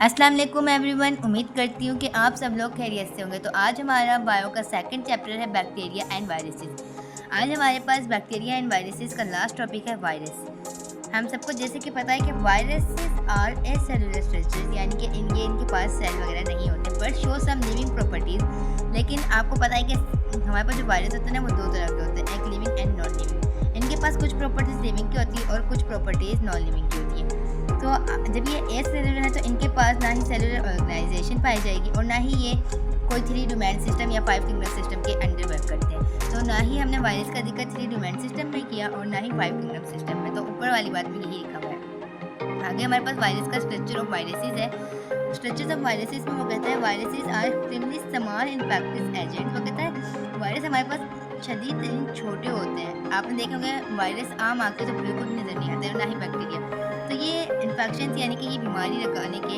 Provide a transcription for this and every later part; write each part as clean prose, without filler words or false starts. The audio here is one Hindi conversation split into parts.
अस्सलाम वालेकुम एवरीवन। उम्मीद करती हूँ कि आप सब लोग खैरियत से होंगे। तो आज हमारा बायो का सेकंड चैप्टर है बैक्टीरिया एंड वायरसेस। आज हमारे पास बैक्टीरिया एंड वायरसेस का लास्ट टॉपिक है वायरस। हम सबको जैसे कि पता है कि viruses are acellular structures, यानी कि इनके पास सेल वगैरह नहीं होते but show some living properties. लेकिन आपको पता है कि हमारे पास जो वायरस होते हैं ना वो दो तरह के होते हैं, एक लिविंग एंड नॉन लिविंग। इनके पास कुछ प्रॉपर्टीज़ लिविंग की होती है और कुछ प्रॉपर्टीज़ नॉन लिविंग की होती है। तो जब ये ए सेलुलर है तो इनके पास ना ही सेलुलर ऑर्गेनाइजेशन पाई जाएगी और ना ही ये कोई 3 डोमेन सिस्टम या 5 किंगडम सिस्टम के अंडर वर्क करते हैं। तो ना ही हमने वायरस का जिक्र 3 डोमेन सिस्टम में किया और ना ही 5 किंगडम सिस्टम में। तो ऊपर वाली बात में यही लिखा हुआ है। आगे हमारे पास वायरस का स्ट्रक्चर ऑफ वायरसेस है। स्ट्रक्चर्स ऑफ वायरसेस में वो कहता है viruses are extremely small infective agent. वो कहता है वायरस हमारे पास शदीद तरीन छोटे होते हैं। आपने देखा होगा वायरस आम आंखें तो बिल्कुल भी नजर नहीं आते और ना ही बैक्टीरिया। तो ये इन्फेक्शन यानी कि ये बीमारी लगाने के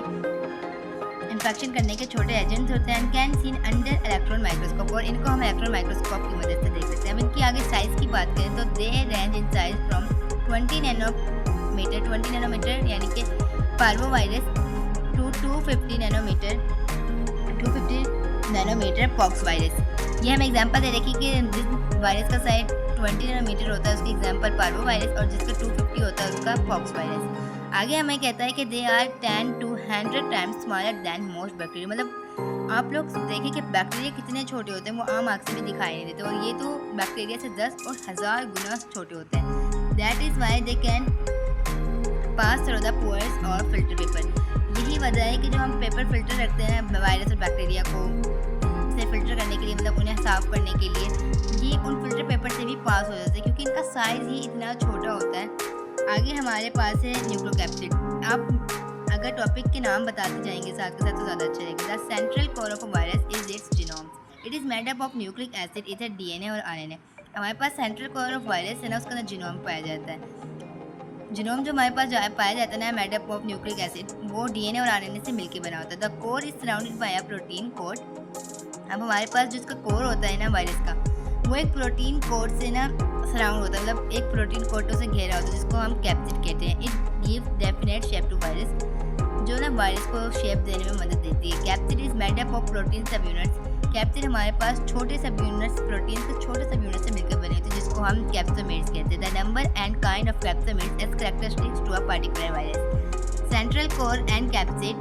इन्फेक्शन करने के छोटे एजेंट्स होते हैं। Can seen under electron microscope, और इनको हम इलेक्ट्रॉन माइक्रोस्कोप की मदद से देख सकते हैं। अब इनकी आगे साइज़ की बात करें तो they range in size from 20 nanometre यानी कि parvo virus to 250 nanometre pox virus. ये हम एग्जांपल दे रखे कि जिस वायरस का साइज 20 नैनोमीटर होता है उसकी एग्जांपल पार्वो वायरस और जिसका 250 होता है उसका पॉक्स वायरस। आगे हमें कहता है कि they are 10 to 100 times smaller than most bacteria. मतलब आप लोग देखें कि बैक्टीरिया कितने छोटे होते हैं, वो आम आँख से भी दिखाई नहीं देते और ये तो बैक्टीरिया से 10 और 1000 गुना छोटे होते हैं। That is why they can pass through the pores और फिल्टर पेपर। यही वजह है कि जो हम पेपर फिल्टर रखते हैं वायरस और बैक्टीरिया को से फिल्टर करने के लिए, मतलब उन्हें साफ़ करने के लिए, ये उन फिल्टर पेपर से भी पास हो जाते हैं क्योंकि इनका साइज़ ही इतना छोटा होता है। आगे हमारे पास है न्यूक्लियोकैप्सिड। आप अगर टॉपिक के नाम बताते जाएंगे साथ के साथ तो ज़्यादा अच्छा रहेगा। The central core of a virus is it's genome. It is made up of nucleic acid, इधर डीएनए और आरएनए। हमारे पास सेंट्रल कोर ऑफ वायरस है ना, उसका जीनोम पाया जाता है। जीनोम जो हमारे पास पाया जाता है ना, made up of nucleic acid, वो डीएनए और आरएनए से मिलकर बना होता है। The core is surrounded by a protein coat. अब हमारे पास जिसका कोर होता है ना वायरस का, वो एक प्रोटीन कोट से ना सराउंड होता है, मतलब एक प्रोटीन कोटों से घेरा होता है जिसको हम कैप्सिड कहते हैं। It give definite shape to virus, जो ना वायरस को शेप देने में मदद देती है। Capsid is made up of protein सब यूनिट्स। कैप्सिड हमारे पास छोटे सब यूनिट्स, प्रोटीन के छोटे सब यूनिट से मिलकर बने होते हैं जिसको हम कैप्सोमेट्स कहते हैं। The number and kind of capsomeres is characteristics to a particular virus. Central core and capsid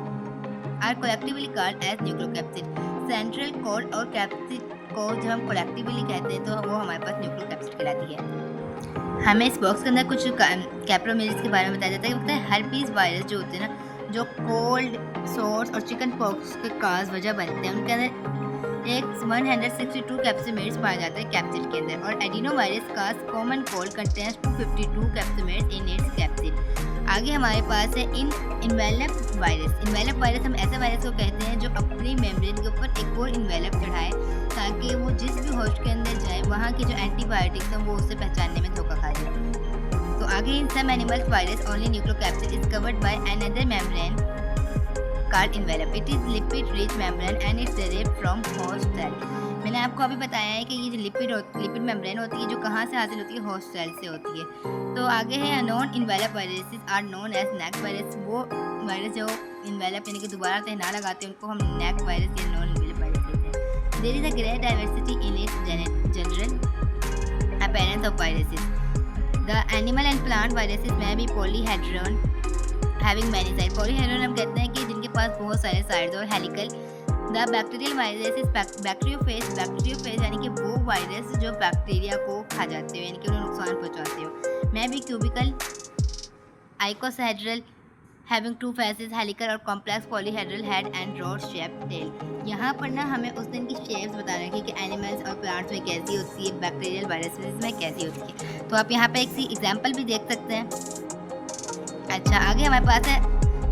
are collectively called as nucleocapsid. Central core और कैप्सिड को जब हम कोलेक्टिवली कहते हैं तो वो हमारे पास न्यूक्लियोकैप्सिड कहलाती है। हमें इस बॉक्स के अंदर कुछ कैप्रोमेरिस के बारे में बताया जाता है। बताया हर्पीस वायरस जो होते हैं ना, जो कोल्ड सोर्स और चिकन पॉक्स के काज वजह बनते हैं, उनके अंदर एक 162 कैप्सोमेट्स पाया जाता है कैप्सिड के अंदर। और एडिनो वायरस का common cold contains 252 capsomeres in its capsid. आगे हमारे पास है इन्वेलप वायरस। इन्वेलप वायरस हम ऐसे वायरस को कहते हैं जो अपनी मेम्ब्रेन के ऊपर एक और इन्वेलप चढ़ाए ताकि वो जिस भी होस्ट के अंदर जाए वहाँ की जो एंटीबायोटिक्स हैं वो उसे पहचानने में धोखा खा जाए। तो आगे in some animals virus only nucleocapsid is covered by another membrane called envelope. It is lipid rich membrane and it's derived from host cell. मैंने आपको अभी बताया है कि ये जो लिपिड मेम्ब्रेन होती है जो कहाँ से हासिल होती है, होस्ट सेल से होती है। तो आगे है non envelope viruses are known as naked virus. वो वायरस जो इन्वेलप यानी कि दोबारा तहना लगाते हैं उनको हम नेक वायरस या नॉन इन्वेलप वायरस कहते हैं। There is a great diversity in its general appearance of viruses. The animal and plant viruses में भी polyhedron having many side. Polyhedron हम कहते हैं कि जिनके पास बहुत सारे साइड्स और helical. The bacterial virus is bacteriophage यानी कि वो वायरस जो बैक्टीरिया को खा जाते हो यानी कि उन्हें नुकसान पहुंचाते हो। मैं भी cubical icosahedral having 2 faces, helical और complex polyhedral head and rod shape tail. यहाँ पर ना हमें उस दिन की शेप्स बता रहे हैं कि एनिमल्स और प्लांट्स में कैसी होती है, बैक्टीरियल वायरसेस में कैसी होती है। तो आप यहाँ पे एक सी एग्जाम्पल भी देख सकते हैं। अच्छा, आगे हमारे पास है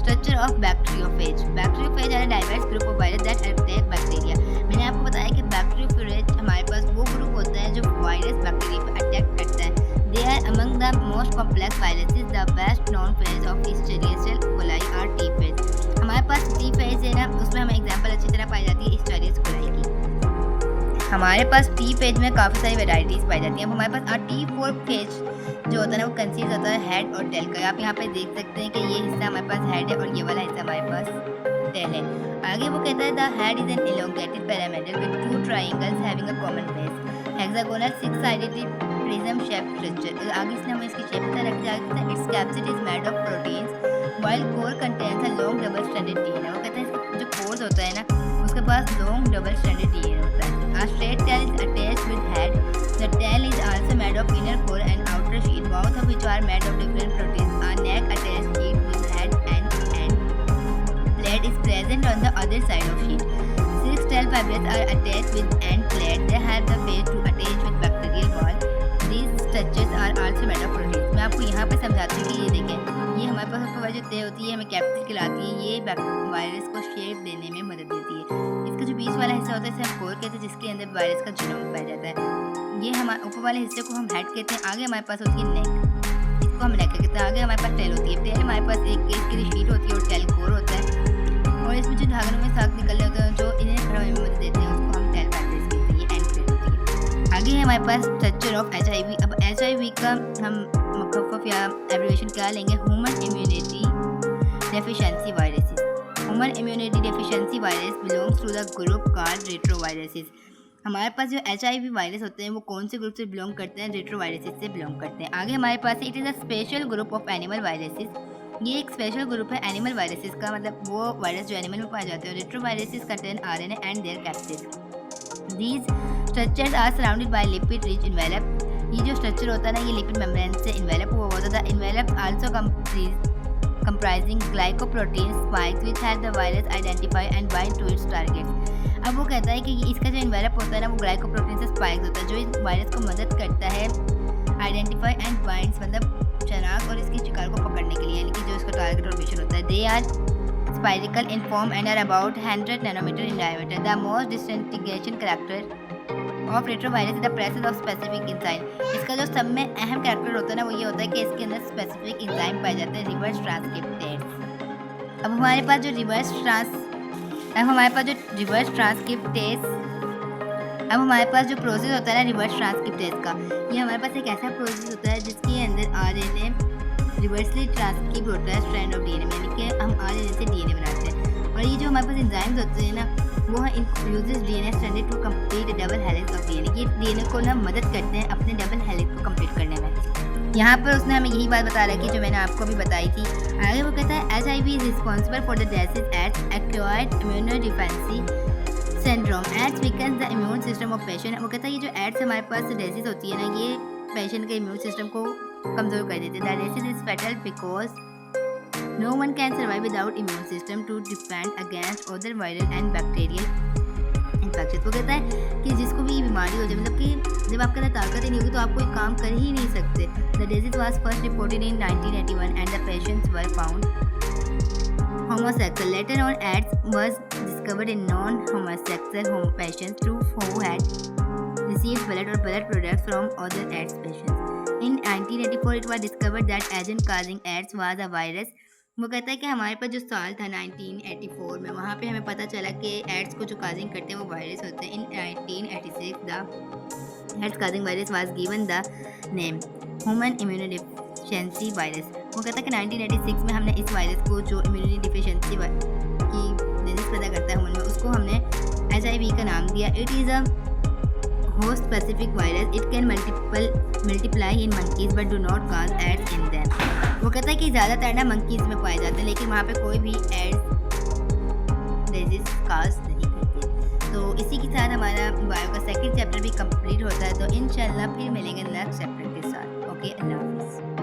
structure of bacteriophage. Bacteriophage are diverse group of virus that attack bacteria. मैंने आपको बताया कि बैक्टीरियोफेज हमारे पास वो ग्रुप होता है जो वायरस बैक्टीरिया पर अटैक करता है। They are among the most complex viruses. The best known phage of Escherichia coli are T phage. हमारे पास टी फेज है ना, उसमें हमें एग्जाम्पल अच्छी तरह पाई जाती है हिस्टेरियल कोलाई की। हमारे पास टी फेज में काफ़ी सारी वेराइटीज़ पाई जाती हैं। अब हमारे पास T4 फेज जो होता है ना वो कंसीस्ट होता है हेड और टेल का। आप यहाँ पे देख सकते हैं कि ये हिस्सा हमारे पास हेड है और ये वाला हिस्सा हमारे पास टेल है। आगे वो कहता है the head is an elongated pyramidal with two triangles having a common base, hexagonal six-sided prism shaped structure। आगे इसने हमें इसकी शेप बता रखी है। It's capsid is made of proteins while core contains a long double stranded DNA। वो कहता है इसका जो कोर होता है ना उसके पास long double stranded DNA होता है। A straight tail is attached with head. The tail is also made of inner core and outer sheet, both of which are made of different proteins. A neck attached sheet with head and plate is present on the other side of sheet. Six tail fibers are attached with end plate. They have the face to attach with bacterial wall. These structures are also made of proteins। मैं आपको यहाँ पे समझाती हूँ कि ये देखें, ये हमारे पास ऊपर जो तय होती है हमें कैप्सिड कहलाती है। ये वायरस को शेप देने में मदद देती है। इसका जो बीच वाला हिस्सा होता है इसे हम कोर कहते हैं, जिसके अंदर वायरस का जीनोम पाया जाता है। ये हमारे ऊपर वाले हिस्से को हम हेड कहते हैं। आगे हमारे पास होती है नेक, इसको हम नेक कहते हैं। आगे हमारे पास टेल होती है। टेल हमारे पास एक इसके लिए शीट होती है और टेल कोर होता है। और इसमें जो धागों में साग निकल होते हैं जो इन्हें खड़ा होने में मदद देते हैं उसको हम टेल फैब्रिक्स कहते हैं। ये एंड प्लेट होती है। आगे है हमारे पास स्ट्रक्चर ऑफ HIV। अब HIV का हम मुखफ़फ़ या एब्रिविएशन क्या लेंगे? Human immunity deficiency viruses. Human immunity deficiency virus belongs to the group called retroviruses. हमारे पास जो HIV वायरस होते हैं वो कौन से ग्रुप से बिलोंग करते हैं? रेट्रोवायरसेस से बिलोंग करते हैं। आगे हमारे पास it is a special group of animal viruses. ये एक स्पेशल ग्रुप है एनिमल वायरसेस का, मतलब वो वायरस जो एनिमल में पाए जाते हैं। Retroviruses contain RNA and their capsid. These structures are surrounded by lipid rich envelope. ये जो स्ट्रक्चर होता है ना ये लिपिड मेम्ब्रेन से इन्वेलप हुआ होता है। Envelope also comprising glycoprotein spikes which help the virus identify and bind to its targets। अब वो कहता है कि इसका जो इन्वेलप होता है ना वो ग्लाइकोप्रोटीन से स्पाइक्स होता है जो इस वायरस को मदद करता है आइडेंटिफाई एंड बाइंड्स, मतलब शनाख्त और इसकी शिकार को पकड़ने के लिए, यानी कि जो इसका टारगेट और मिशन होता है। They are spherical in form and are about 100 nanometer in diameter। The most distinguishing character of retrovirus is the presence of specific enzyme। इसका जो सब में अहम कैरेक्टर होता है ना वो ये होता है कि इसके अंदर स्पेसिफिक एंजाइम पाए जाते हैं, रिवर्स ट्रांसक्रिप्टेज। अब हमारे पास जो रिवर्स प्रोसेस होता है ना रिवर्स ट्रांसक्रिप्टेज का, ये हमारे पास एक ऐसा प्रोसेस होता है जिसके अंदर RNA रिवर्सली ट्रांसक्रिप्ट होता है स्ट्रैंड ऑफ DNA में, यानी कि हम RNA से DNA बनाते हैं। और ये जो हमारे पास एंजाइम्स होते हैं ना वो है uses DNA stranded to complete double helix of DNA। ये DNA को ना मदद करते हैं अपने डबल हेलिक्स को कंप्लीट करने में। यहाँ पर उसने हमें यही बात बता रखी जो मैंने आपको भी बताई थी। आगे वो कहता है HIV is responsible for the disease at acquired immunodeficiency syndrome AIDS weakens the immune system of patient. वो कहता है ये जो एड्स हमारे पास डिजीज होती है ना ये पेशेंट के इम्यून सिस्टम को कमज़ोर कर देते हैं। The disease is fatal because no one can survive without immune system to defend against other viral and bacterial infections। वो कहता है कि जिसको भी ये बीमारी हो जाए, मतलब कि जब आपके अंदर ताकत ही नहीं होगी तो आप कोई काम कर ही नहीं सकते। The disease was first reported in 1981 and the patients were found homosexual। Later on AIDS was discovered in non-homosexual patients who had received blood or blood products from other AIDS patients। In 1984 it was discovered that agent causing AIDS was a virus। वो कहता है कि हमारे पास जो साल था 1984 में वहाँ पे हमें पता चला कि एड्स को जो काजिंग करते हैं वो वायरस होते हैं। In 1986 the AIDS causing virus was given the name human immunodeficiency virus. वो कहता है कि 1986 में हमने इस वायरस को जो इम्यूनिटी डिफिशिएंसी की डिजीज पैदा करता है ह्यूमन में उसको हमने HIV का नाम दिया। It is a host specific virus। it can multiply in monkeys but do not cause AIDS in them। वो कहता है कि ज़्यादातर ना मंकीज़ में पाए जाते हैं लेकिन वहाँ पे कोई भी एड्स डिजीज काज नहीं करते। तो इसी के साथ हमारा बायो का सेकंड चैप्टर भी कंप्लीट होता है। तो इंशाल्लाह फिर मिलेंगे नेक्स्ट चैप्टर के साथ। ओके, अल्लाह हाफ़िज़।